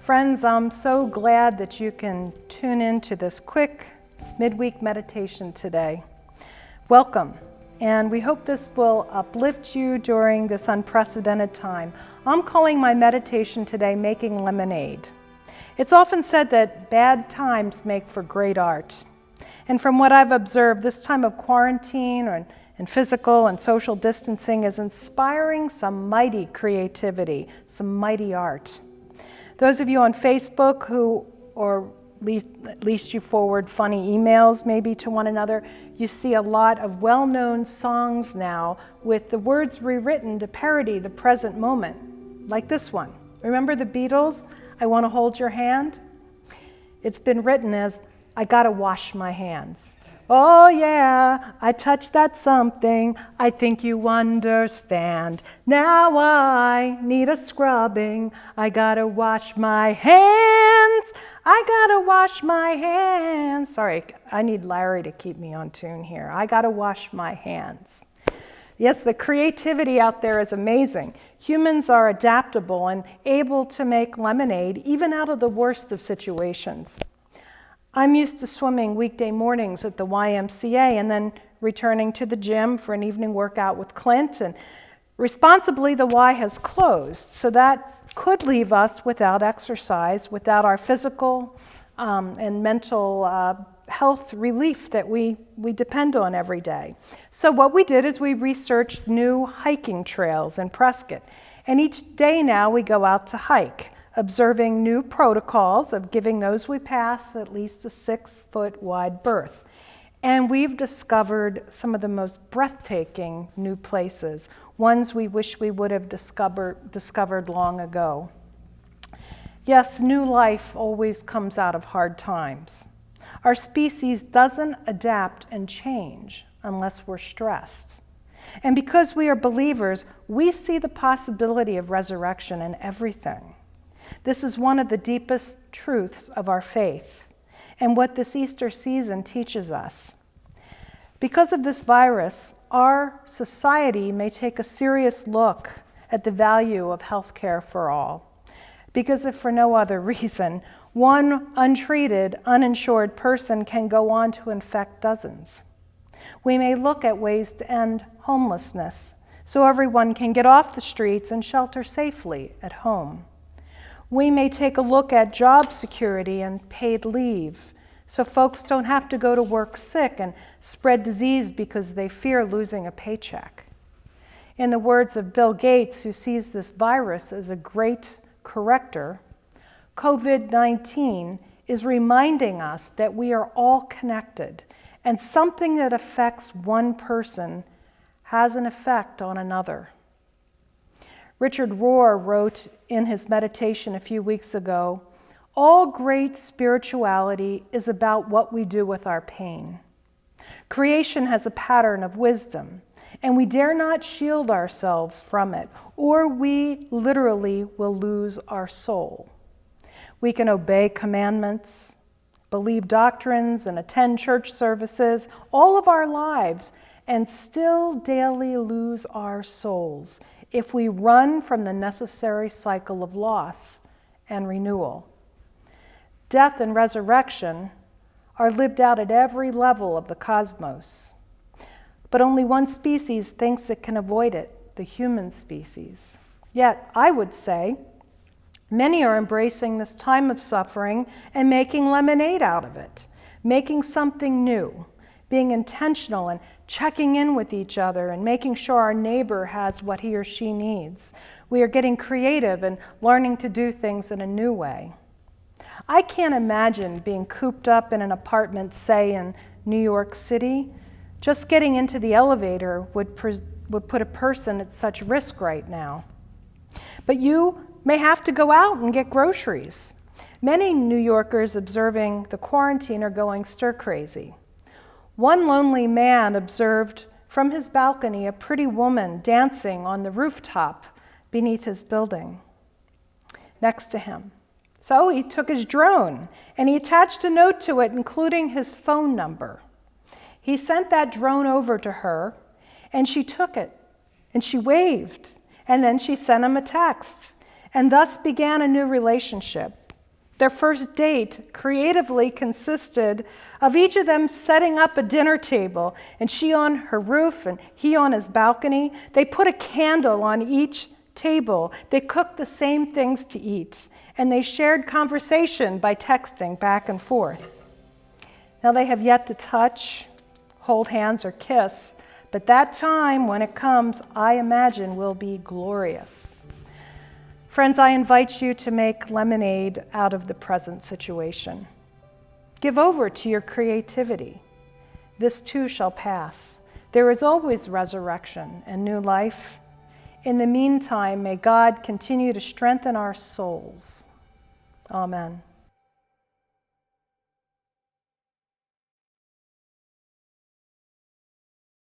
Friends, I'm so glad that you can tune in to this quick midweek meditation today. Welcome, and we hope this will uplift you during this unprecedented time. I'm calling my meditation today Making Lemonade. It's often said that bad times make for great art. And from what I've observed, this time of quarantine and physical and social distancing is inspiring some mighty creativity, some mighty art. Those of you on Facebook or at least you forward funny emails maybe to one another, you see a lot of well-known songs now with the words rewritten to parody the present moment, like this one. Remember the Beatles, I Want to Hold Your Hand? It's been written as, I gotta wash my hands. Oh yeah, I touched that something, I think you understand. Now I need a scrubbing, I gotta wash my hands. I gotta wash my hands. Sorry, I need Larry to keep me on tune here. I gotta wash my hands. Yes, the creativity out there is amazing. Humans are adaptable and able to make lemonade even out of the worst of situations. I'm used to swimming weekday mornings at the YMCA and then returning to the gym for an evening workout with Clint. And responsibly, the Y has closed, so that could leave us without exercise, without our physical and mental health relief that we depend on every day. So what we did is we researched new hiking trails in Prescott. And each day now we go out to hike, observing new protocols of giving those we pass at least a 6-foot wide berth. And we've discovered some of the most breathtaking new places, ones we wish we would have discovered long ago. Yes, new life always comes out of hard times. Our species doesn't adapt and change unless we're stressed. And because we are believers, we see the possibility of resurrection in everything. This is one of the deepest truths of our faith and what this Easter season teaches us. Because of this virus, our society may take a serious look at the value of health care for all. Because if for no other reason, one untreated, uninsured person can go on to infect dozens. We may look at ways to end homelessness so everyone can get off the streets and shelter safely at home. We may take a look at job security and paid leave so folks don't have to go to work sick and spread disease because they fear losing a paycheck. In the words of Bill Gates, who sees this virus as a great corrector, COVID-19 is reminding us that we are all connected, and something that affects one person has an effect on another. Richard Rohr wrote in his meditation a few weeks ago, all great spirituality is about what we do with our pain. Creation has a pattern of wisdom, and we dare not shield ourselves from it, or we literally will lose our soul. We can obey commandments, believe doctrines, and attend church services all of our lives, and still daily lose our souls if we run from the necessary cycle of loss and renewal. Death and resurrection are lived out at every level of the cosmos. But only one species thinks it can avoid it, the human species. Yet, I would say, many are embracing this time of suffering and making lemonade out of it, making something new, being intentional and checking in with each other and making sure our neighbor has what he or she needs. We are getting creative and learning to do things in a new way. I can't imagine being cooped up in an apartment, say in New York City. Just getting into the elevator would put a person at such risk right now. But you may have to go out and get groceries. Many New Yorkers observing the quarantine are going stir-crazy. One lonely man observed from his balcony a pretty woman dancing on the rooftop beneath his building next to him. So he took his drone and he attached a note to it, including his phone number. He sent that drone over to her, and she took it, and she waved, and then she sent him a text. and thus began a new relationship. Their first date creatively consisted of each of them setting up a dinner table, and she on her roof and he on his balcony. They put a candle on each table. They cooked the same things to eat, and they shared conversation by texting back and forth. Now they have yet to touch, hold hands, or kiss, but that time, when it comes, I imagine will be glorious. Friends, I invite you to make lemonade out of the present situation. Give over to your creativity. This too shall pass. There is always resurrection and new life. In the meantime, may God continue to strengthen our souls. Amen.